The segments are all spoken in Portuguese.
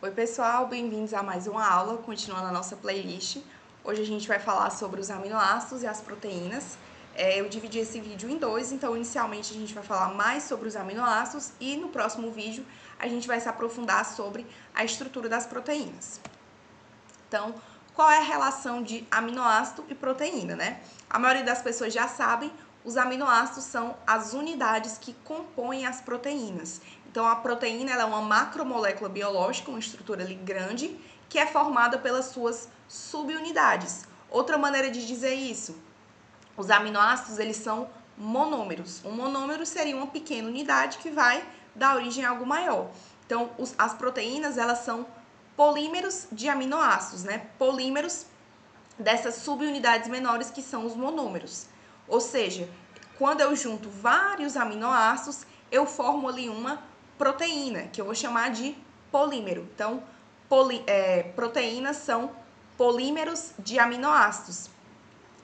Oi pessoal, bem-vindos a mais uma aula, continuando a nossa playlist. Hoje a gente vai falar sobre os aminoácidos e as proteínas. Eu dividi esse vídeo em dois, então inicialmente a gente vai falar mais sobre os aminoácidos e no próximo vídeo a gente vai se aprofundar sobre a estrutura das proteínas. Então, qual é a relação de aminoácido e proteína, né? A maioria das pessoas já sabem, os aminoácidos são as unidades que compõem as proteínas. Então, a proteína ela é uma macromolécula biológica, uma estrutura ali grande, que é formada pelas suas subunidades. Outra maneira de dizer isso, os aminoácidos eles são monômeros. Um monômero seria uma pequena unidade que vai dar origem a algo maior. Então, as proteínas elas são polímeros de aminoácidos, né? Polímeros dessas subunidades menores que são os monômeros. Ou seja, quando eu junto vários aminoácidos, eu formo ali uma proteína, que eu vou chamar de polímero. Então, proteínas são polímeros de aminoácidos.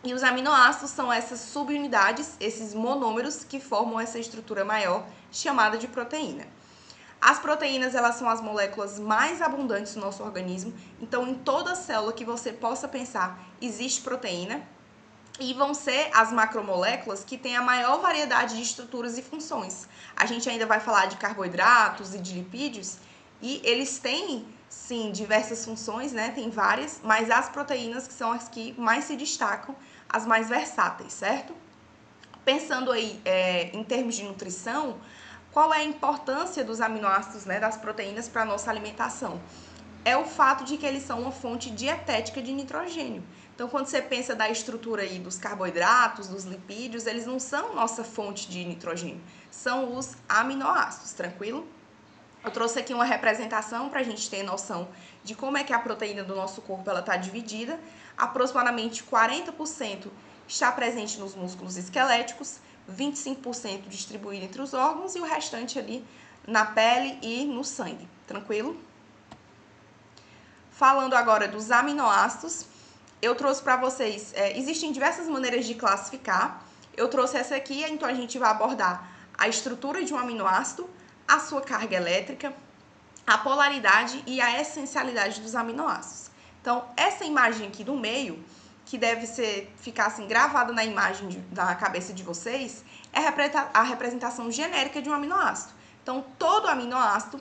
E os aminoácidos são essas subunidades, esses monômeros que formam essa estrutura maior chamada de proteína. As proteínas, elas são as moléculas mais abundantes no nosso organismo, então em toda célula que você possa pensar existe proteína, e vão ser as macromoléculas que têm a maior variedade de estruturas e funções. A gente ainda vai falar de carboidratos e de lipídios, e eles têm, sim, diversas funções, né? Tem várias, mas as proteínas que são as que mais se destacam, as mais versáteis, certo? Pensando aí em termos de nutrição, qual é a importância dos aminoácidos, né, das proteínas para a nossa alimentação? É o fato de que eles são uma fonte dietética de nitrogênio. Então, quando você pensa da estrutura aí dos carboidratos, dos lipídios, eles não são nossa fonte de nitrogênio, são os aminoácidos, tranquilo? Eu trouxe aqui uma representação para a gente ter noção de como é que a proteína do nosso corpo está dividida. Aproximadamente 40% está presente nos músculos esqueléticos, 25% distribuído entre os órgãos e o restante ali na pele e no sangue, tranquilo? Falando agora dos aminoácidos, eu trouxe para vocês, existem diversas maneiras de classificar. Eu trouxe essa aqui, então a gente vai abordar a estrutura de um aminoácido, a sua carga elétrica, a polaridade e a essencialidade dos aminoácidos. Então, essa imagem aqui do meio, que deve ficar assim gravada na imagem da cabeça de vocês, é a representação genérica de um aminoácido. Então, todo aminoácido,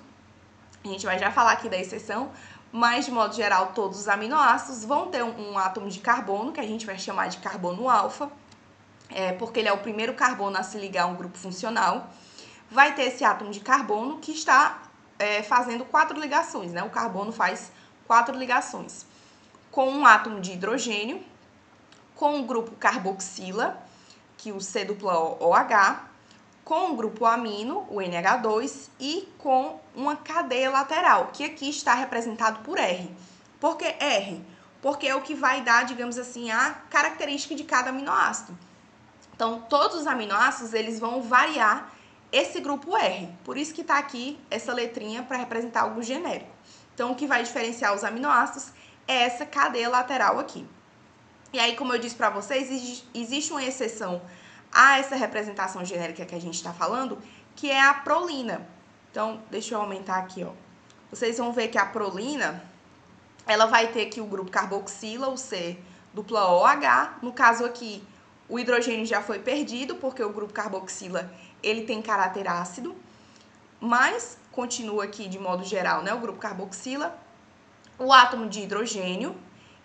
a gente vai já falar aqui da exceção, mas de modo geral todos os aminoácidos vão ter um átomo de carbono, que a gente vai chamar de carbono alfa, porque ele é o primeiro carbono a se ligar a um grupo funcional. Vai ter esse átomo de carbono que está fazendo 4 ligações, né? O carbono faz 4 ligações. Com um átomo de hidrogênio, com o grupo carboxila, que o C-OH, com o grupo amino, o NH2, e com uma cadeia lateral, que aqui está representado por R. Por que R? Porque é o que vai dar, digamos assim, a característica de cada aminoácido. Então, todos os aminoácidos, eles vão variar esse grupo R. Por isso que está aqui essa letrinha para representar algo genérico. Então, o que vai diferenciar os aminoácidos é essa cadeia lateral aqui. E aí, como eu disse para vocês, existe uma exceção a essa representação genérica que a gente está falando, que é a prolina. Então, deixa eu aumentar aqui, ó. Vocês vão ver que a prolina, ela vai ter aqui o grupo carboxila, o C-OH. No caso aqui, o hidrogênio já foi perdido, porque o grupo carboxila, ele tem caráter ácido, mas continua aqui de modo geral, né, o grupo carboxila, o átomo de hidrogênio,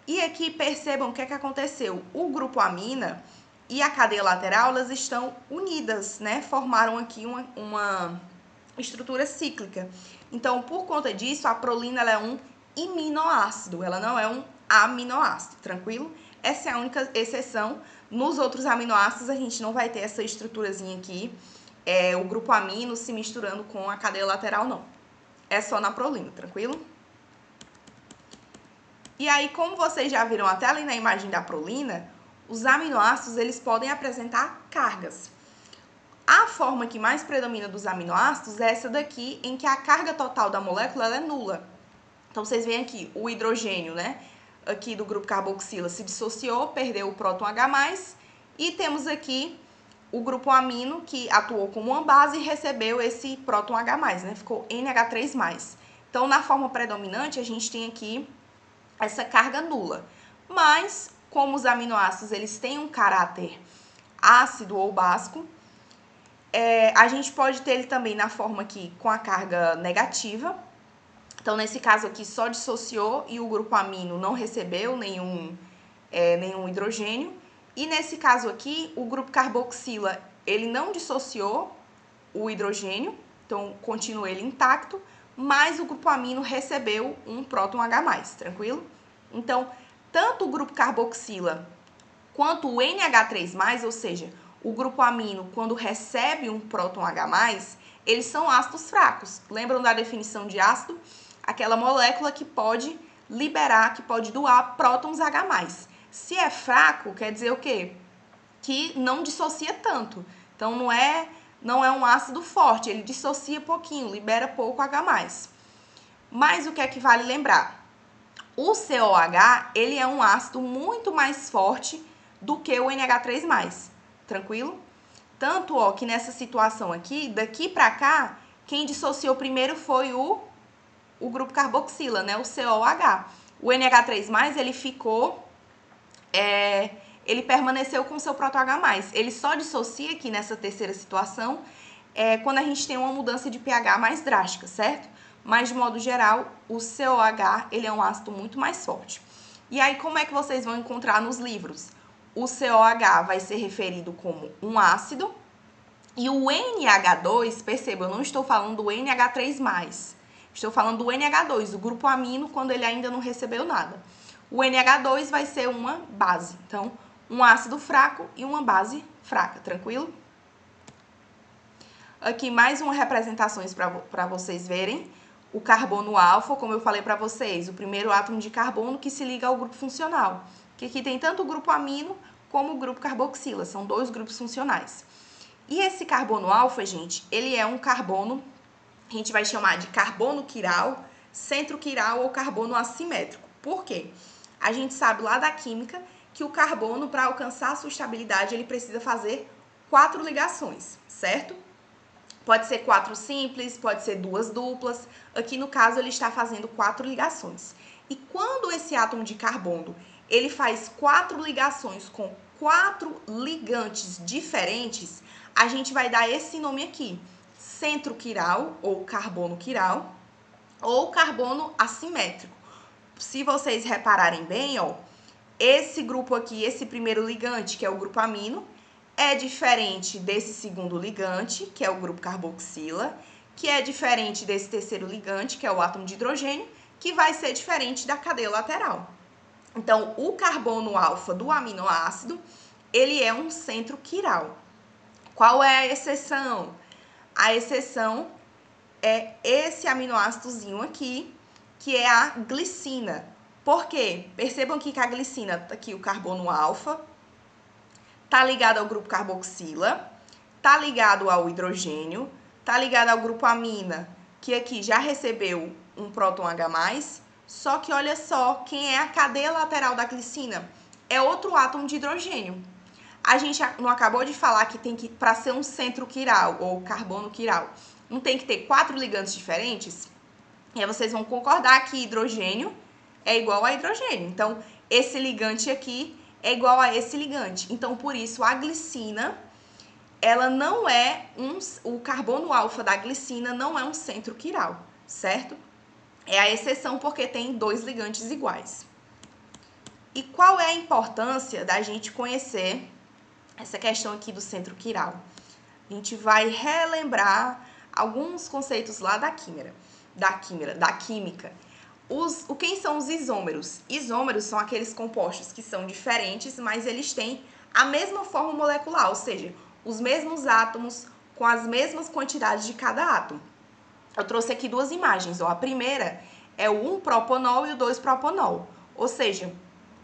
e aqui percebam o que é que aconteceu. O grupo amina e a cadeia lateral, elas estão unidas, né, formaram aqui uma estrutura cíclica. Então, por conta disso, a prolina ela é um iminoácido, ela não é um aminoácido, tranquilo? Essa é a única exceção. Nos outros aminoácidos, a gente não vai ter essa estruturazinha aqui, o grupo amino se misturando com a cadeia lateral, não. É só na prolina, tranquilo? E aí, como vocês já viram até ali na imagem da prolina, os aminoácidos, eles podem apresentar cargas. A forma que mais predomina dos aminoácidos é essa daqui, em que a carga total da molécula ela é nula. Então, vocês veem aqui o hidrogênio, né? Aqui do grupo carboxila se dissociou, perdeu o próton H+, e temos aqui o grupo amino, que atuou como uma base e recebeu esse próton H+, né? Ficou NH3+. Então, na forma predominante, a gente tem aqui essa carga nula. Mas, como os aminoácidos eles têm um caráter ácido ou básico, a gente pode ter ele também na forma aqui com a carga negativa. Então, nesse caso aqui, só dissociou e o grupo amino não recebeu nenhum hidrogênio. E nesse caso aqui, o grupo carboxila, ele não dissociou o hidrogênio, então continua ele intacto, mas o grupo amino recebeu um próton H+, tranquilo? Então, tanto o grupo carboxila quanto o NH3+, ou seja, o grupo amino, quando recebe um próton H+, eles são ácidos fracos. Lembram da definição de ácido? Aquela molécula que pode liberar, que pode doar prótons H+. Se é fraco, quer dizer o quê? Que não dissocia tanto. Então, não é um ácido forte, ele dissocia pouquinho, libera pouco H+. Mas o que é que vale lembrar? O COH, ele é um ácido muito mais forte do que o NH3+, tranquilo? Tanto, ó, que nessa situação aqui, daqui pra cá, quem dissociou primeiro foi o grupo carboxila, né, o COH. O NH3+, ele ficou, ele permaneceu com seu próton H+. Ele só dissocia aqui nessa terceira situação quando a gente tem uma mudança de pH mais drástica, certo? Mas, de modo geral, o COH, ele é um ácido muito mais forte. E aí, como é que vocês vão encontrar nos livros? O COH vai ser referido como um ácido e o NH2, perceba, eu não estou falando do NH3+, estou falando do NH2, o grupo amino, quando ele ainda não recebeu nada. O NH2 vai ser uma base, então, um ácido fraco e uma base fraca, tranquilo? Aqui mais uma representações para vocês verem. O carbono alfa, como eu falei para vocês, o primeiro átomo de carbono que se liga ao grupo funcional. Que aqui tem tanto o grupo amino como o grupo carboxila, são dois grupos funcionais. E esse carbono alfa, gente, ele é um carbono, a gente vai chamar de carbono quiral, centro quiral ou carbono assimétrico. Por quê? A gente sabe lá da química que o carbono, para alcançar a sua estabilidade, ele precisa fazer 4 ligações, certo? Pode ser 4 simples, pode ser 2 duplas. Aqui, no caso, ele está fazendo 4 ligações. E quando esse átomo de carbono, ele faz 4 ligações com 4 ligantes diferentes, a gente vai dar esse nome aqui, centro quiral, ou carbono quiral, ou carbono assimétrico. Se vocês repararem bem, ó, esse grupo aqui, esse primeiro ligante, que é o grupo amino, é diferente desse segundo ligante, que é o grupo carboxila, que é diferente desse terceiro ligante, que é o átomo de hidrogênio, que vai ser diferente da cadeia lateral. Então, o carbono alfa do aminoácido, ele é um centro quiral. Qual é a exceção? A exceção é esse aminoácidozinho aqui, que é a glicina. Por quê? Percebam aqui que a glicina, tá aqui o carbono alfa, tá ligado ao grupo carboxila, tá ligado ao hidrogênio, tá ligado ao grupo amina, que aqui já recebeu um próton H+, só que olha só, quem é a cadeia lateral da glicina? É outro átomo de hidrogênio. A gente não acabou de falar que tem que, para ser um centro quiral, ou carbono quiral, não tem que ter 4 ligantes diferentes? E aí vocês vão concordar que hidrogênio é igual a hidrogênio. Então, esse ligante aqui é igual a esse ligante. Então, por isso, a glicina, ela não é o carbono alfa da glicina não é um centro quiral, certo? É a exceção porque tem 2 ligantes iguais. E qual é a importância da gente conhecer essa questão aqui do centro quiral? A gente vai relembrar alguns conceitos lá da química. Quem são os isômeros? Isômeros são aqueles compostos que são diferentes, mas eles têm a mesma forma molecular, ou seja, os mesmos átomos com as mesmas quantidades de cada átomo. Eu trouxe aqui 2 imagens. Ó. A primeira é o 1-propanol e o 2-propanol, ou seja,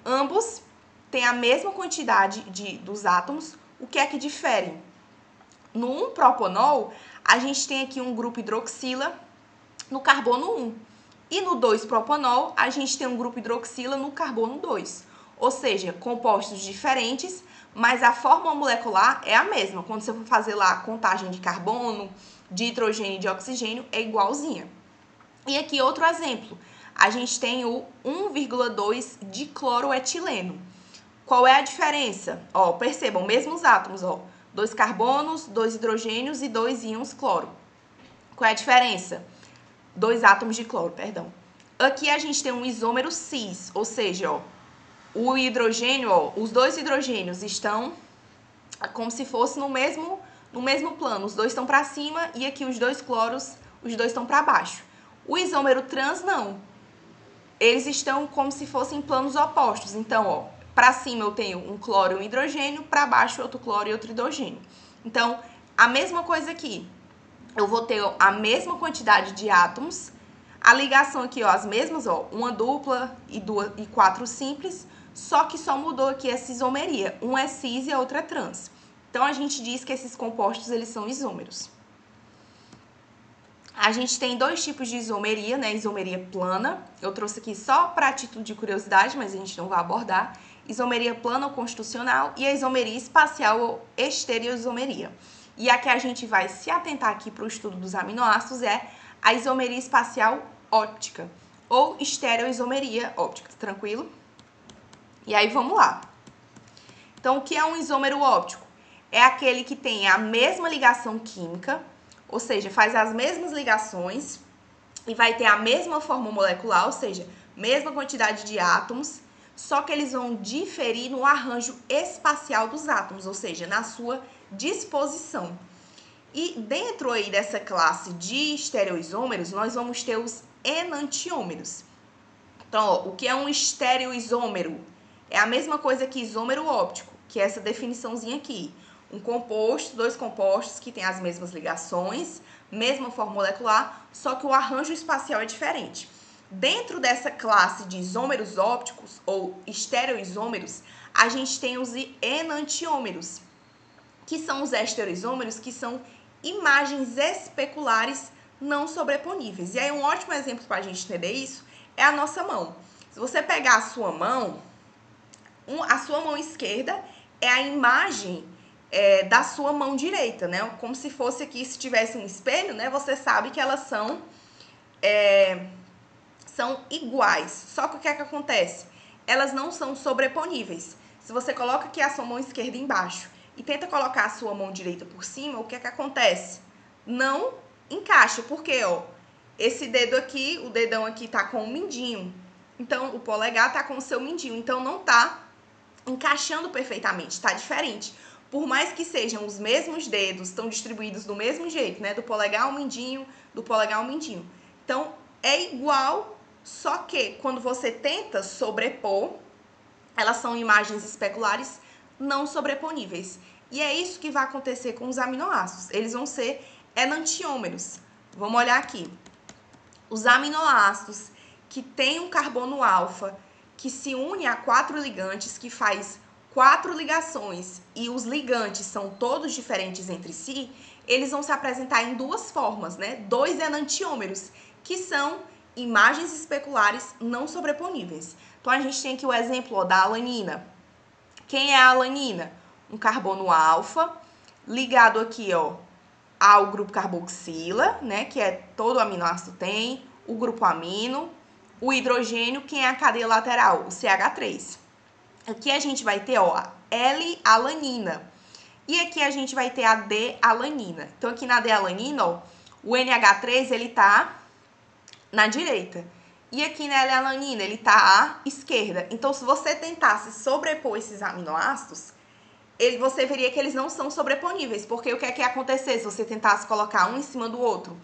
ambos têm a mesma quantidade dos átomos. O que é que difere? No 1-propanol, a gente tem aqui um grupo hidroxila no carbono 1. E no 2-propanol, a gente tem um grupo hidroxila no carbono 2. Ou seja, compostos diferentes, mas a fórmula molecular é a mesma. Quando você for fazer lá a contagem de carbono, de hidrogênio e de oxigênio, é igualzinha. E aqui outro exemplo, a gente tem o 1,2 dicloroetileno. Qual é a diferença? Ó, percebam, mesmos átomos, ó, 2 carbonos, 2 hidrogênios e 2 íons cloro. Qual é a diferença? 2 átomos de cloro, perdão. Aqui a gente tem um isômero cis, ou seja, ó, o hidrogênio, ó, os 2 hidrogênios estão como se fosse no mesmo plano. Os dois estão para cima e aqui os 2 cloros, os dois estão para baixo. O isômero trans, não. Eles estão como se fossem planos opostos. Então, ó, para cima eu tenho um cloro e um hidrogênio, para baixo outro cloro e outro hidrogênio. Então, a mesma coisa aqui. Eu vou ter a mesma quantidade de átomos, a ligação aqui, ó, as mesmas, ó, uma dupla e 4 simples, só que só mudou aqui essa isomeria. Um é cis e a outra é trans. Então, a gente diz que esses compostos, eles são isômeros. A gente tem 2 tipos de isomeria, né? Isomeria plana, eu trouxe aqui só para título de curiosidade, mas a gente não vai abordar. Isomeria plana ou constitucional e a isomeria espacial ou estereoisomeria. E a que a gente vai se atentar aqui para o estudo dos aminoácidos é a isomeria espacial óptica ou estereoisomeria óptica, tranquilo? E aí vamos lá. Então, o que é um isômero óptico? É aquele que tem a mesma ligação química, ou seja, faz as mesmas ligações e vai ter a mesma forma molecular, ou seja, mesma quantidade de átomos, só que eles vão diferir no arranjo espacial dos átomos, ou seja, na sua disposição. E dentro aí dessa classe de estereoisômeros, nós vamos ter os enantiômeros. Então, ó, o que é um estereoisômero? É a mesma coisa que isômero óptico, que é essa definiçãozinha aqui. Um composto, 2 compostos que têm as mesmas ligações, mesma forma molecular, só que o arranjo espacial é diferente. Dentro dessa classe de isômeros ópticos ou estereoisômeros, a gente tem os enantiômeros, que são os estereoisômeros, que são imagens especulares não sobreponíveis. E aí um ótimo exemplo para a gente entender isso é a nossa mão. Se você pegar a sua mão esquerda é a imagem da sua mão direita, né? Como se fosse aqui, se tivesse um espelho, né? Você sabe que elas são iguais. Só que o que é que acontece? Elas não são sobreponíveis. Se você coloca aqui a sua mão esquerda embaixo e tenta colocar a sua mão direita por cima, o que é que acontece? Não encaixa, porque, ó, esse dedo aqui, o dedão aqui tá com o mindinho. Então, o polegar tá com o seu mindinho. Então, não tá encaixando perfeitamente, tá diferente. Por mais que sejam os mesmos dedos, estão distribuídos do mesmo jeito, né? Do polegar ao mindinho, do polegar ao mindinho. Então, é igual, só que quando você tenta sobrepor, elas são imagens especulares não sobreponíveis. E é isso que vai acontecer com os aminoácidos. Eles vão ser enantiômeros. Vamos olhar aqui. Os aminoácidos que têm um carbono alfa, que se une a 4 ligantes, que faz 4 ligações e os ligantes são todos diferentes entre si, eles vão se apresentar em 2 formas, né? 2 enantiômeros, que são imagens especulares não sobreponíveis. Então, a gente tem aqui o exemplo, ó, da alanina. Quem é a alanina? Um carbono alfa ligado aqui, ó, ao grupo carboxila, né, que é todo aminoácido tem, o grupo amino, o hidrogênio, quem é a cadeia lateral? O CH3. Aqui a gente vai ter, ó, a L-alanina. E aqui a gente vai ter a D-alanina. Então, aqui na D-alanina, ó, o NH3, ele tá na direita. E aqui na L-alanina, ele tá à esquerda. Então, se você tentasse sobrepor esses aminoácidos, você veria que eles não são sobreponíveis. Porque o que é que ia acontecer se você tentasse colocar um em cima do outro?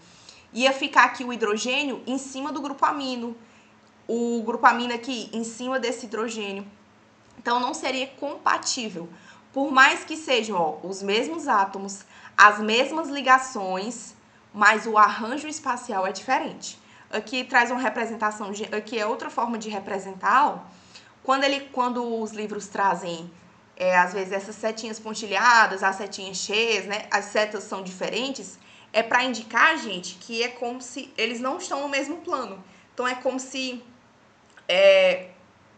Ia ficar aqui o hidrogênio em cima do grupo amino. O grupo amino aqui em cima desse hidrogênio. Então, não seria compatível. Por mais que sejam, ó, os mesmos átomos, as mesmas ligações, mas o arranjo espacial é diferente. Aqui traz uma representação, aqui é outra forma de representar, ó. Quando os livros trazem, às vezes, essas setinhas pontilhadas, as setinhas cheias, né? As setas são diferentes, é para indicar, gente, que é como se eles não estão no mesmo plano. Então, é como se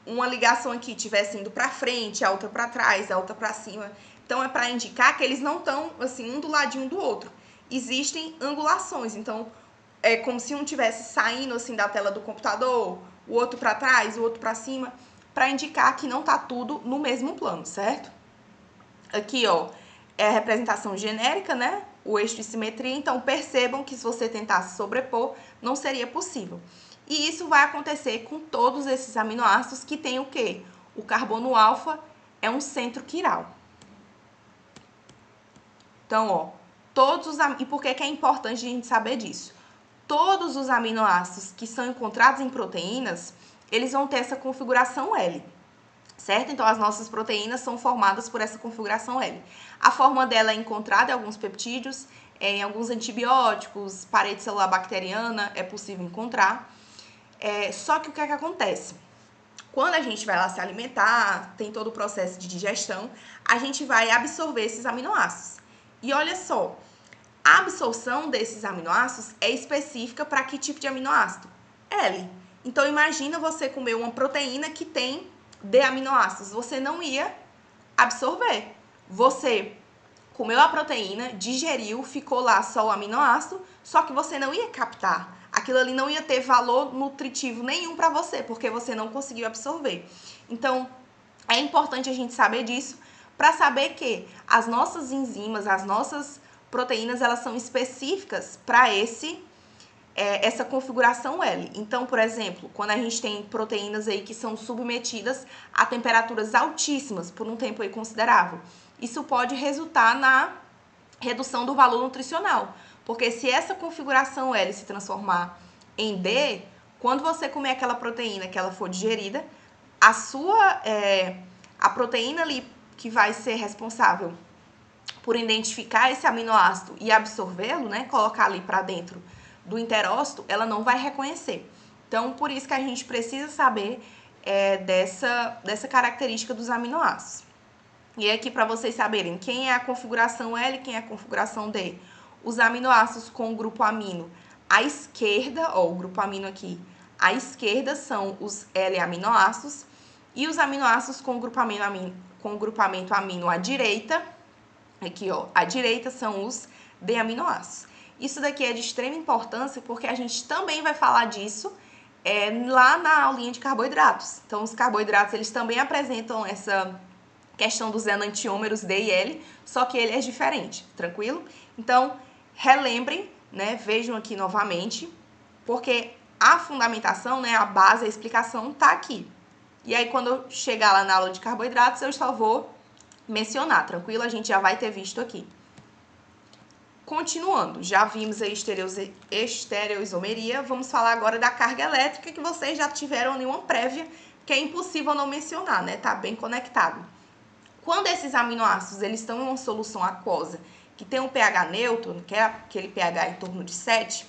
uma ligação aqui estivesse indo para frente, a outra para trás, a outra para cima. Então, é para indicar que eles não estão, assim, um do ladinho do outro. Existem angulações. Então, é como se um tivesse saindo assim da tela do computador, o outro para trás, o outro para cima, para indicar que não tá tudo no mesmo plano, certo? Aqui, ó, é a representação genérica, né? O eixo de simetria, então percebam que se você tentasse sobrepor, não seria possível. E isso vai acontecer com todos esses aminoácidos que tem o quê? O carbono alfa é um centro quiral. Então, ó, e por que é importante a gente saber disso? Todos os aminoácidos que são encontrados em proteínas, eles vão ter essa configuração L, certo? Então, as nossas proteínas são formadas por essa configuração L. A forma dela é encontrada em alguns peptídeos, em alguns antibióticos, parede celular bacteriana, é possível encontrar. Só que o que é que acontece? Quando a gente vai lá se alimentar, tem todo o processo de digestão, a gente vai absorver esses aminoácidos. E olha só, a absorção desses aminoácidos é específica para que tipo de aminoácido? L. Então, imagina você comer uma proteína que tem D aminoácidos. Você não ia absorver. Você comeu a proteína, digeriu, ficou lá só o aminoácido, só que você não ia captar. Aquilo ali não ia ter valor nutritivo nenhum para você, porque você não conseguiu absorver. Então, é importante a gente saber disso para saber que as nossas enzimas, as nossas proteínas, elas são específicas para essa configuração L. Então, por exemplo, quando a gente tem proteínas aí que são submetidas a temperaturas altíssimas por um tempo aí considerável, isso pode resultar na redução do valor nutricional. Porque se essa configuração L se transformar em D, quando você comer aquela proteína que ela for digerida, a proteína ali que vai ser responsável por identificar esse aminoácido e absorvê-lo, né, colocar ali para dentro do enterócito, ela não vai reconhecer. Então, por isso que a gente precisa saber dessa característica dos aminoácidos. E aqui para vocês saberem quem é a configuração L e quem é a configuração D. Os aminoácidos com o grupo amino à esquerda, ó, o grupo amino aqui, à esquerda são os L-aminoácidos e os aminoácidos com o grupamento amino à direita, aqui ó, à direita são os D-aminoácidos. Isso daqui é de extrema importância porque a gente também vai falar disso lá na aulinha de carboidratos. Então, os carboidratos, eles também apresentam essa questão dos enantiômeros D e L, só que ele é diferente, tranquilo? Então, relembrem, né, vejam aqui novamente, porque a fundamentação, né, a base, a explicação tá aqui. E aí, quando eu chegar lá na aula de carboidratos, eu só vou mencionar, tranquilo? A gente já vai ter visto aqui. Continuando, já vimos a estereoisomeria, vamos falar agora da carga elétrica, que vocês já tiveram ali uma prévia, que é impossível não mencionar, né? Tá bem conectado. Quando esses aminoácidos eles estão em uma solução aquosa, que tem um pH neutro, que é aquele pH em torno de 7,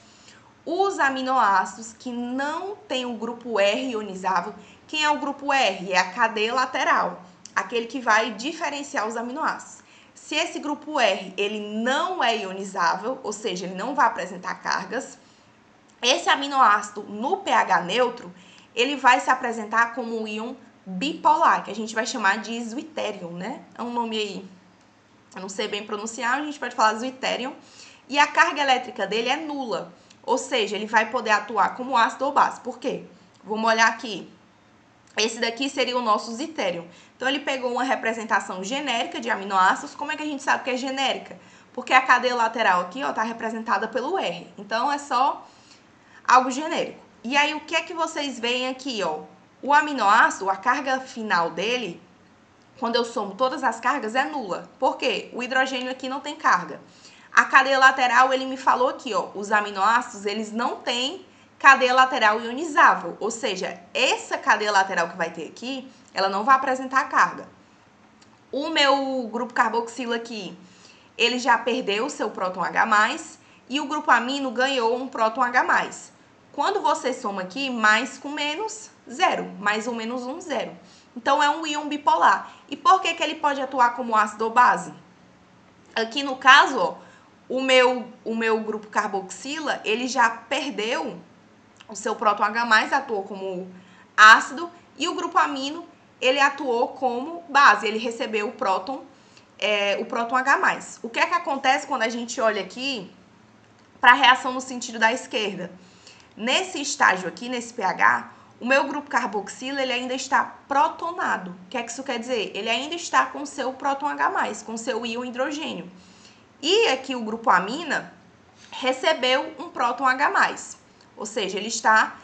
os aminoácidos que não têm o grupo R ionizável, quem é o grupo R? É a cadeia lateral, aquele que vai diferenciar os aminoácidos. Se esse grupo R ele não é ionizável, ou seja, ele não vai apresentar cargas, esse aminoácido no pH neutro, ele vai se apresentar como um íon bipolar, que a gente vai chamar de zwitterium, né? É um nome aí, eu não sei bem pronunciar, a gente pode falar zwitterium. E a carga elétrica dele é nula, ou seja, ele vai poder atuar como ácido ou base. Por quê? Vamos olhar aqui. Esse daqui seria o nosso zwitterium. Então, ele pegou uma representação genérica de aminoácidos. Como é que a gente sabe que é genérica? Porque a cadeia lateral aqui, ó, tá representada pelo R. Então, é só algo genérico. E aí, o que é que vocês veem aqui, ó? O aminoácido, a carga final dele, quando eu somo todas as cargas, é nula. Por quê? O hidrogênio aqui não tem carga. A cadeia lateral, ele me falou aqui, ó, os aminoácidos, eles não têm cadeia lateral ionizável. Ou seja, essa cadeia lateral que vai ter aqui, ela não vai apresentar carga. O meu grupo carboxilo aqui, ele já perdeu o seu próton H+, e o grupo amino ganhou um próton H+. Quando você soma aqui, mais com menos, zero. Mais ou menos um, zero. Então, é um íon bipolar. E por que ele pode atuar como ácido ou base? Aqui no caso, ó, o meu grupo carboxila, ele já perdeu o seu próton H+, atuou como ácido, e o grupo amino, ele atuou como base, ele recebeu o próton H+. O que é que acontece quando a gente olha aqui para a reação no sentido da esquerda. Nesse estágio aqui, nesse pH, o meu grupo carboxila ele ainda está protonado. O que é que isso quer dizer? Ele ainda está com seu próton H+, com seu íon hidrogênio. E aqui o grupo amina recebeu um próton H+, ou seja, ele está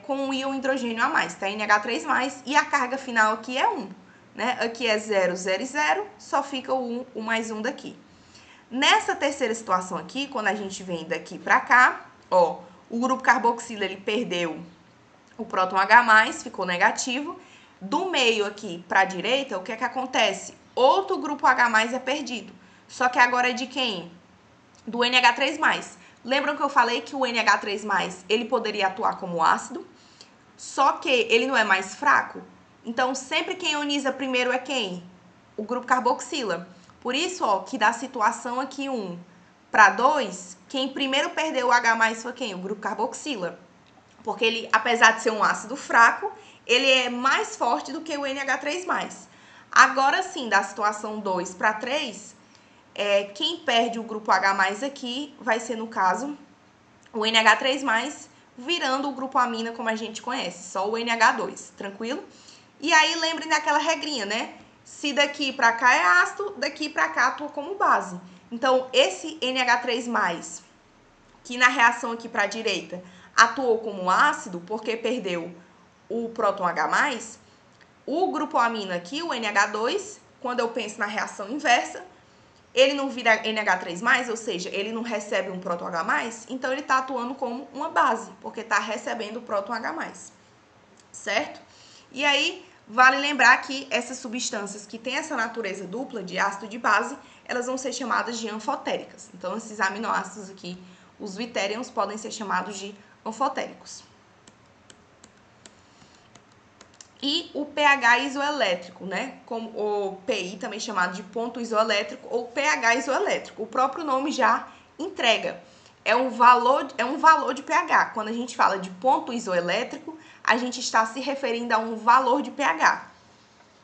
com um íon hidrogênio a mais, tá? NH3+, e a carga final aqui é 1, né? Aqui é 0, 0 e 0, só fica o mais 1 daqui. Nessa terceira situação aqui, quando a gente vem daqui para cá, ó, o grupo carboxila ele perdeu o próton H+, ficou negativo. Do meio aqui para a direita, o que é que acontece? Outro grupo H+ é perdido, só que agora é de quem? Do NH3+. Lembram que eu falei que o NH3+, ele poderia atuar como ácido, só que ele não é mais fraco? Então, sempre quem ioniza primeiro é quem? O grupo carboxila. Por isso, ó, que da situação aqui 1 para 2, quem primeiro perdeu o H+ foi quem? O grupo carboxila. Porque ele, apesar de ser um ácido fraco, ele é mais forte do que o NH3+. Agora sim, da situação 2 para 3, quem perde o grupo H+ aqui vai ser, no caso, o NH3+, virando o grupo amina como a gente conhece, só o NH2, tranquilo? E aí, lembrem daquela regrinha, né? Se daqui para cá é ácido, daqui para cá atua como base. Então, esse NH3+, que na reação aqui para a direita atuou como ácido, porque perdeu o próton H+, o grupo amina aqui, o NH2, quando eu penso na reação inversa, ele não vira NH3+, ou seja, ele não recebe um próton H+, então ele está atuando como uma base, porque está recebendo o próton H+, certo? E aí, vale lembrar que essas substâncias que têm essa natureza dupla de ácido e de base, elas vão ser chamadas de anfotéricas. Então, esses aminoácidos aqui, os witérions, podem ser chamados de anfotéricos. E o pH isoelétrico, né? Como o PI, também chamado de ponto isoelétrico, ou pH isoelétrico. O próprio nome já entrega. É um valor de pH. Quando a gente fala de ponto isoelétrico, a gente está se referindo a um valor de pH.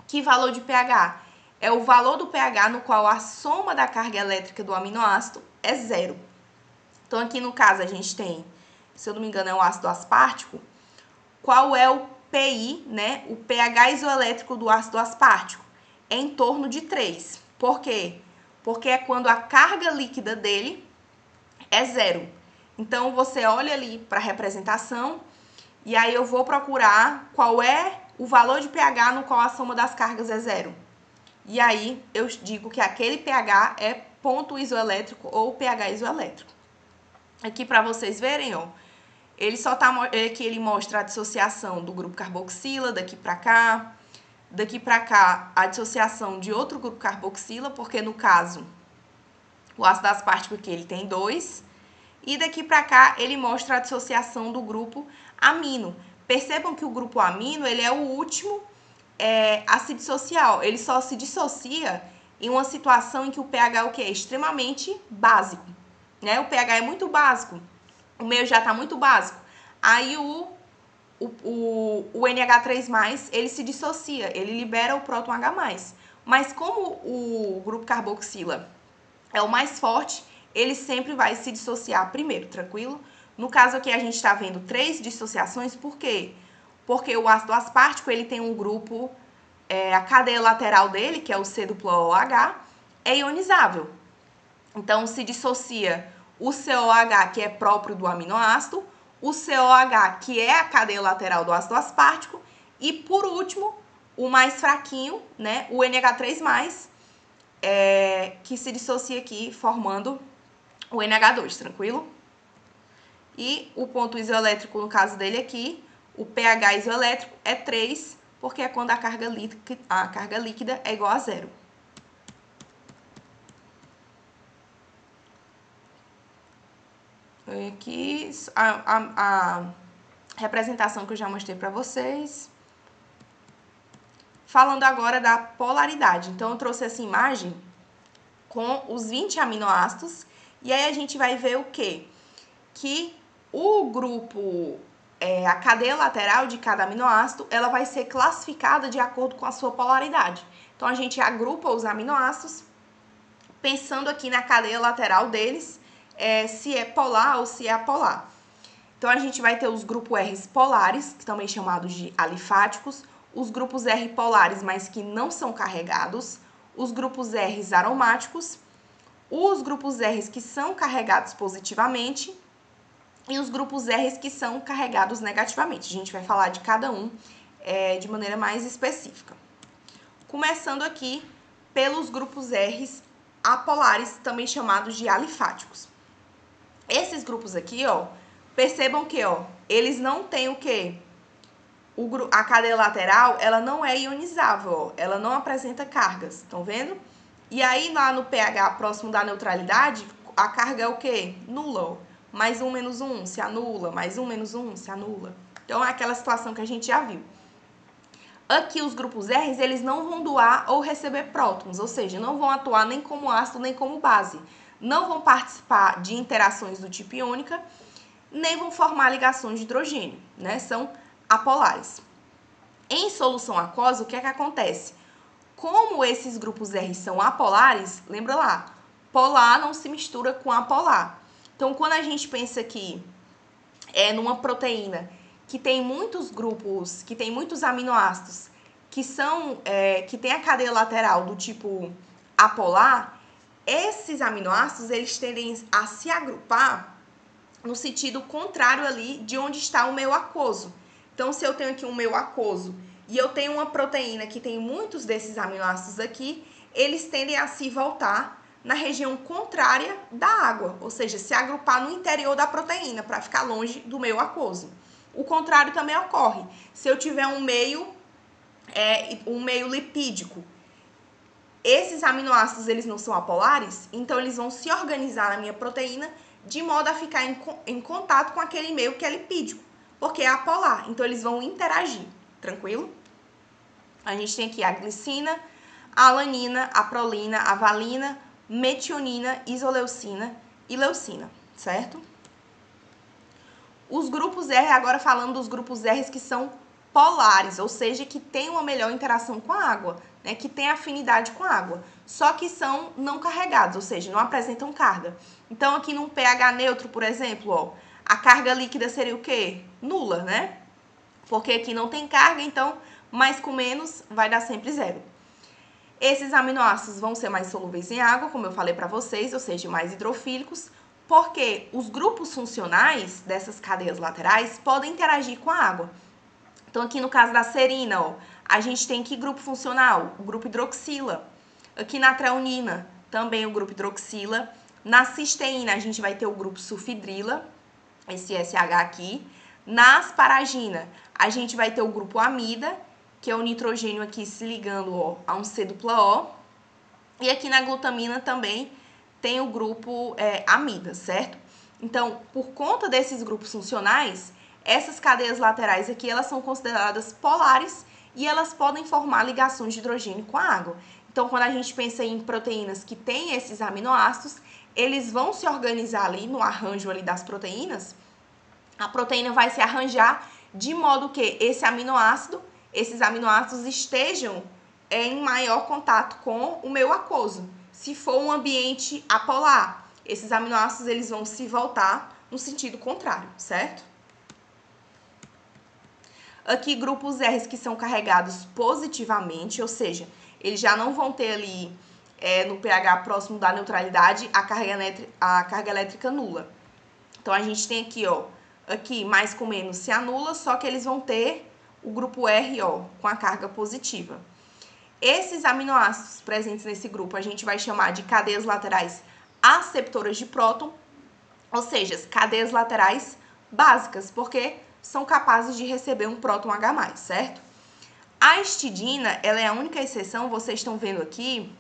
Que valor de pH? É o valor do pH no qual a soma da carga elétrica do aminoácido é 0. Então, aqui no caso, a gente tem, se eu não me engano, é um ácido aspartico. Qual é o PI, né? O pH isoelétrico do ácido aspartico? É em torno de 3. Por quê? Porque é quando a carga líquida dele é 0. Então, você olha ali para a representação e aí eu vou procurar qual é o valor de pH no qual a soma das cargas é 0. E aí eu digo que aquele pH é ponto isoelétrico ou pH isoelétrico. Aqui para vocês verem, ó, ele só tá aqui, ele mostra a dissociação do grupo carboxila daqui para cá a dissociação de outro grupo carboxila, porque no caso o ácido aspartico aqui ele tem 2, e daqui para cá ele mostra a dissociação do grupo amino. Percebam que o grupo amino ele é o último a se dissociar, ele só se dissocia em uma situação em que o pH é o quê? Extremamente básico, né? O pH é muito básico, o meio já está muito básico. Aí o NH3+, ele se dissocia, ele libera o próton H+. Mas como o grupo carboxila é o mais forte, ele sempre vai se dissociar primeiro, tranquilo? No caso aqui a gente está vendo 3 dissociações, por quê? Porque o ácido aspartico ele tem um grupo, a cadeia lateral dele, que é o C-OH, é ionizável. Então, se dissocia o COH, que é próprio do aminoácido, o COH, que é a cadeia lateral do ácido aspartico, e, por último, o mais fraquinho, né, o NH3+, que se dissocia aqui, formando o NH2, tranquilo? E o ponto isoelétrico, no caso dele aqui, o pH isoelétrico é 3, porque é quando a carga líquida é igual a 0. Aqui a representação que eu já mostrei para vocês. Falando agora da polaridade. Então, eu trouxe essa imagem com os 20 aminoácidos. E aí, a gente vai ver o quê? Que o grupo, a cadeia lateral de cada aminoácido, ela vai ser classificada de acordo com a sua polaridade. Então, a gente agrupa os aminoácidos, pensando aqui na cadeia lateral deles, se é polar ou se é apolar. Então, a gente vai ter os grupos R polares, que também chamados de alifáticos, os grupos R polares, mas que não são carregados, os grupos R aromáticos, os grupos R que são carregados positivamente e os grupos R que são carregados negativamente. A gente vai falar de cada um de maneira mais específica. Começando aqui pelos grupos R apolares, também chamados de alifáticos. Esses grupos aqui, ó, percebam que, ó, eles não têm o quê? A cadeia lateral, ela não é ionizável, ó, ela não apresenta cargas, estão vendo? E aí, lá no pH próximo da neutralidade, a carga é o quê? Nula, ó. Mais 1, menos 1, se anula. Mais 1, menos 1, se anula. Então, é aquela situação que a gente já viu. Aqui, os grupos R, eles não vão doar ou receber prótons, ou seja, não vão atuar nem como ácido, nem como base. Não vão participar de interações do tipo iônica, nem vão formar ligações de hidrogênio, né? São apolares. Em solução aquosa, o que é que acontece? Como esses grupos R são apolares, lembra lá, polar não se mistura com apolar. Então, quando a gente pensa aqui numa proteína que tem muitos grupos, que tem muitos aminoácidos, que tem a cadeia lateral do tipo apolar, esses aminoácidos, eles tendem a se agrupar no sentido contrário ali de onde está o meio aquoso. Então, se eu tenho aqui um meio aquoso e eu tenho uma proteína que tem muitos desses aminoácidos aqui, eles tendem a se voltar na região contrária da água, ou seja, se agrupar no interior da proteína para ficar longe do meio aquoso. O contrário também ocorre. Se eu tiver um meio lipídico, esses aminoácidos eles não são apolares, então eles vão se organizar na minha proteína de modo a ficar em contato com aquele meio que é lipídico, porque é apolar, então eles vão interagir, tranquilo? A gente tem aqui a glicina, a alanina, a prolina, a valina, metionina, isoleucina e leucina, certo? Os grupos R, agora falando dos grupos R que são polares, ou seja, que têm uma melhor interação com a água, né, que têm afinidade com a água, só que são não carregados, ou seja, não apresentam carga. Então, aqui num pH neutro, por exemplo, ó, a carga líquida seria o quê? Nula, né? Porque aqui não tem carga, então, mais com menos vai dar sempre zero. Esses aminoácidos vão ser mais solúveis em água, como eu falei para vocês, ou seja, mais hidrofílicos, porque os grupos funcionais dessas cadeias laterais podem interagir com a água. Então, aqui no caso da serina, ó, a gente tem que grupo funcional? O grupo hidroxila. Aqui na treonina, também o grupo hidroxila. Na cisteína, a gente vai ter o grupo sulfidrila, esse SH aqui. Na asparagina, a gente vai ter o grupo amida, que é o nitrogênio aqui se ligando, ó, a um C dupla O. E aqui na glutamina também tem o grupo amida, certo? Então, por conta desses grupos funcionais, essas cadeias laterais aqui, elas são consideradas polares e elas podem formar ligações de hidrogênio com a água. Então, quando a gente pensa em proteínas que têm esses aminoácidos, eles vão se organizar ali no arranjo ali das proteínas. A proteína vai se arranjar de modo que esses aminoácidos estejam em maior contato com o meio aquoso. Se for um ambiente apolar, esses aminoácidos eles vão se voltar no sentido contrário, certo? Aqui, grupos R que são carregados positivamente, ou seja, eles já não vão ter ali no pH próximo da neutralidade a carga elétrica nula. Então, a gente tem aqui, ó, aqui mais com menos se anula, só que eles vão ter o grupo R, ó, com a carga positiva. Esses aminoácidos presentes nesse grupo a gente vai chamar de cadeias laterais aceptoras de próton, ou seja, cadeias laterais básicas, porque são capazes de receber um próton H+, certo? A histidina, ela é a única exceção, vocês estão vendo aqui,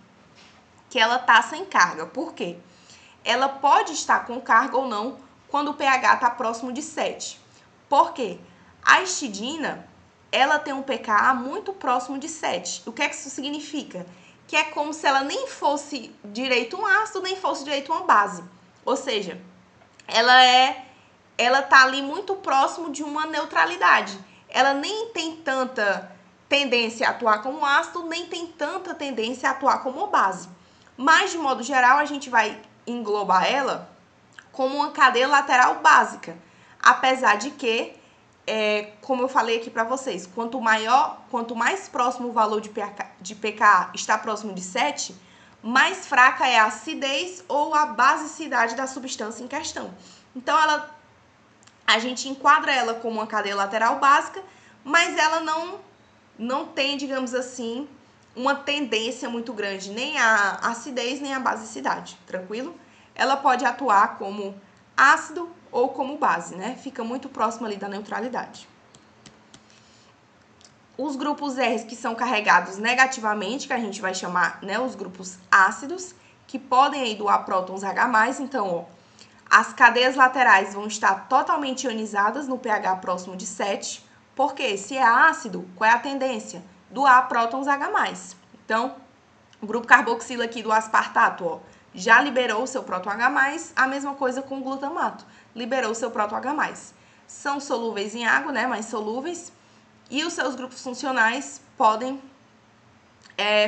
que ela está sem carga. Por quê? Ela pode estar com carga ou não quando o pH está próximo de 7. Por quê? A histidina, ela tem um pKa muito próximo de 7. O que é que isso significa? Que é como se ela nem fosse direito um ácido, nem fosse direito uma base. Ou seja, ela tá ali muito próximo de uma neutralidade. Ela nem tem tanta tendência a atuar como ácido, nem tem tanta tendência a atuar como base. Mas, de modo geral, a gente vai englobar ela como uma cadeia lateral básica. Apesar de que, como eu falei aqui para vocês, quanto mais próximo o valor de pKa está próximo de 7, mais fraca é a acidez ou a basicidade da substância em questão. Então, a gente enquadra ela como uma cadeia lateral básica, mas ela não tem, digamos assim, uma tendência muito grande, nem a acidez, nem a basicidade, tranquilo? Ela pode atuar como ácido ou como base, né? Fica muito próximo ali da neutralidade. Os grupos R que são carregados negativamente, que a gente vai chamar, né, os grupos ácidos, que podem aí doar prótons H+, então, ó, as cadeias laterais vão estar totalmente ionizadas no pH próximo de 7, porque se é ácido, qual é a tendência? Doar prótons H+. Então, o grupo carboxila aqui do aspartato, ó, já liberou o seu próton H+, a mesma coisa com o glutamato, liberou o seu próton H+. São solúveis em água, né, mais solúveis, e os seus grupos funcionais podem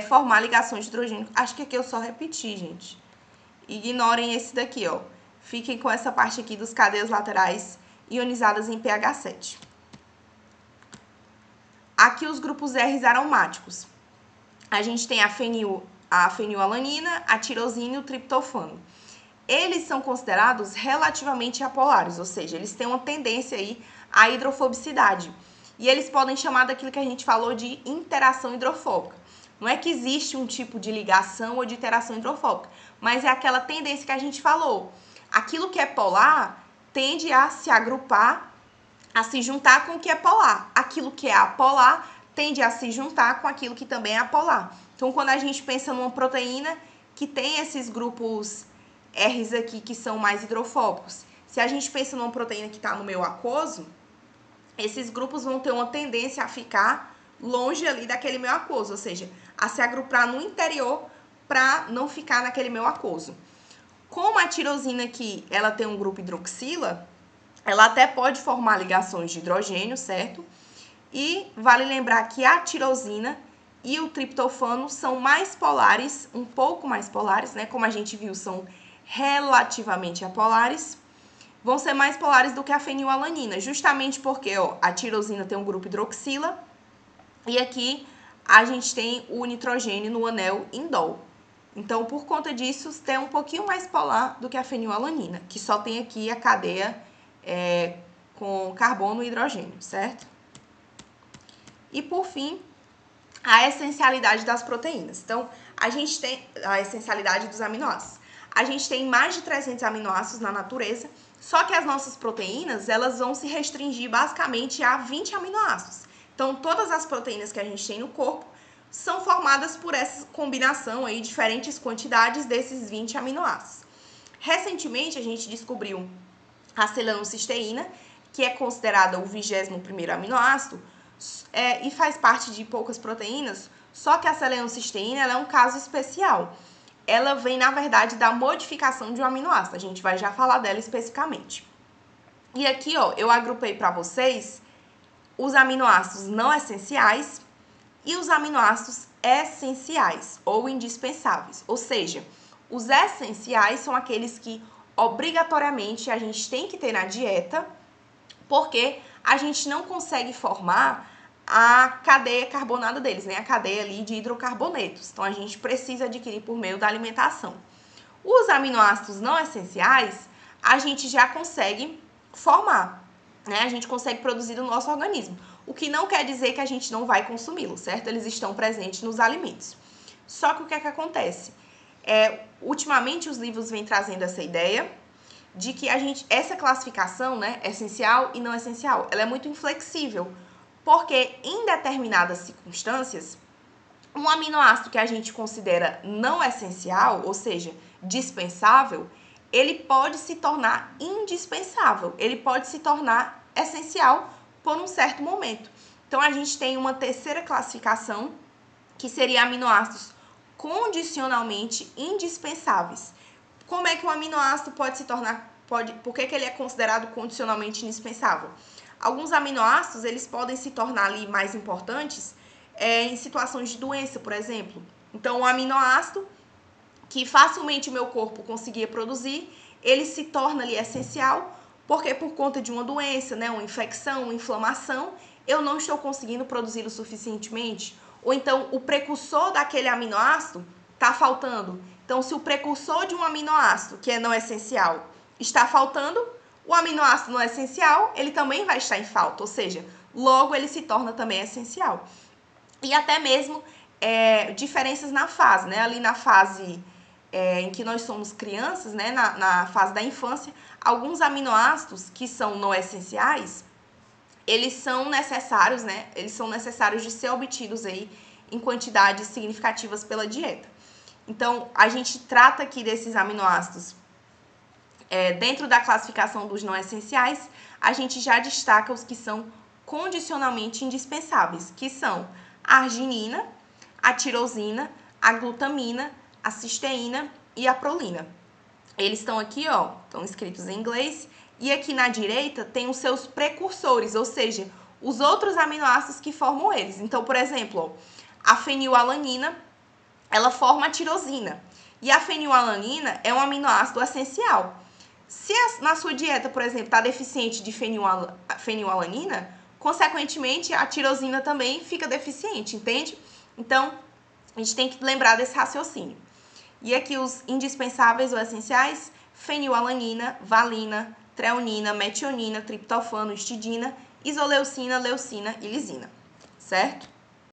formar ligações de hidrogênio. Acho que aqui eu só repeti, gente. Ignorem esse daqui, ó. Fiquem com essa parte aqui dos cadeias laterais ionizadas em pH 7. Aqui os grupos R aromáticos. A gente tem a fenilalanina, a tirosina e o triptofano. Eles são considerados relativamente apolares, ou seja, eles têm uma tendência aí à hidrofobicidade. E eles podem chamar daquilo que a gente falou de interação hidrofóbica. Não é que existe um tipo de ligação ou de interação hidrofóbica, mas é aquela tendência que a gente falou. Aquilo que é polar tende a se agrupar, a se juntar com o que é polar. Aquilo que é apolar tende a se juntar com aquilo que também é apolar. Então, quando a gente pensa numa proteína que tem esses grupos R's aqui que são mais hidrofóbicos, se a gente pensa numa proteína que está no meio aquoso, esses grupos vão ter uma tendência a ficar longe ali daquele meio aquoso, ou seja, a se agrupar no interior para não ficar naquele meio aquoso. Como a tirosina aqui, ela tem um grupo hidroxila, ela até pode formar ligações de hidrogênio, certo? E vale lembrar que a tirosina e o triptofano são mais polares, um pouco mais polares, né? Como a gente viu, são relativamente apolares. Vão ser mais polares do que a fenilalanina, justamente porque, ó, a tirosina tem um grupo hidroxila e aqui a gente tem o nitrogênio no anel indol. Então, por conta disso, tem um pouquinho mais polar do que a fenilalanina, que só tem aqui a cadeia com carbono e hidrogênio, certo? E, por fim, a essencialidade das proteínas. Então, a gente tem a essencialidade dos aminoácidos. A gente tem mais de 300 aminoácidos na natureza, só que as nossas proteínas, elas vão se restringir basicamente a 20 aminoácidos. Então, todas as proteínas que a gente tem no corpo são formadas por essa combinação aí, diferentes quantidades desses 20 aminoácidos. Recentemente, a gente descobriu a selenocisteína, que é considerada o 21º aminoácido, e faz parte de poucas proteínas, só que a selenocisteína ela é um caso especial. Ela vem, na verdade, da modificação de um aminoácido. A gente vai já falar dela especificamente. E aqui, ó, eu agrupei para vocês os aminoácidos não essenciais e os aminoácidos essenciais ou indispensáveis. Ou seja, os essenciais são aqueles que obrigatoriamente a gente tem que ter na dieta, porque a gente não consegue formar a cadeia carbonada deles, né? A cadeia ali de hidrocarbonetos. Então, a gente precisa adquirir por meio da alimentação. Os aminoácidos não essenciais, a gente já consegue formar, né? A gente consegue produzir no nosso organismo. O que não quer dizer que a gente não vai consumi-los, certo? Eles estão presentes nos alimentos. Só que o que é que acontece? Ultimamente, os livros vêm trazendo essa ideia de que essa classificação, né, essencial e não essencial, ela é muito inflexível, porque em determinadas circunstâncias, um aminoácido que a gente considera não essencial, ou seja, dispensável, ele pode se tornar indispensável, ele pode se tornar essencial por um certo momento. Então, a gente tem uma terceira classificação, que seria aminoácidos condicionalmente indispensáveis. Como é que um aminoácido pode se tornar, por que ele é considerado condicionalmente indispensável? Alguns aminoácidos, eles podem se tornar ali mais importantes em situações de doença, por exemplo. Então, um aminoácido que facilmente o meu corpo conseguia produzir, ele se torna ali essencial, porque por conta de uma doença, né, uma infecção, uma inflamação, eu não estou conseguindo produzi-lo suficientemente, ou então o precursor daquele aminoácido está faltando. Então, se o precursor de um aminoácido, que é não essencial, está faltando, o aminoácido não essencial, ele também vai estar em falta, ou seja, logo ele se torna também essencial. E até mesmo diferenças na fase, né? Ali na fase em que nós somos crianças, né? Na fase da infância, alguns aminoácidos que são não essenciais, eles são necessários, né? Eles são necessários de ser obtidos aí em quantidades significativas pela dieta. Então, a gente trata aqui desses aminoácidos dentro da classificação dos não essenciais, a gente já destaca os que são condicionalmente indispensáveis, que são a arginina, a tirosina, a glutamina, a cisteína e a prolina. Eles estão aqui, ó, estão escritos em inglês, e aqui na direita tem os seus precursores, ou seja, os outros aminoácidos que formam eles. Então, por exemplo, ó, a fenilalanina, ela forma a tirosina, e a fenilalanina é um aminoácido essencial. Se na sua dieta, por exemplo, está deficiente de fenilalanina, consequentemente, a tirosina também fica deficiente, entende? Então, a gente tem que lembrar desse raciocínio. E aqui os indispensáveis ou essenciais: fenilalanina, valina, treonina, metionina, triptofano, histidina, isoleucina, leucina e lisina, certo?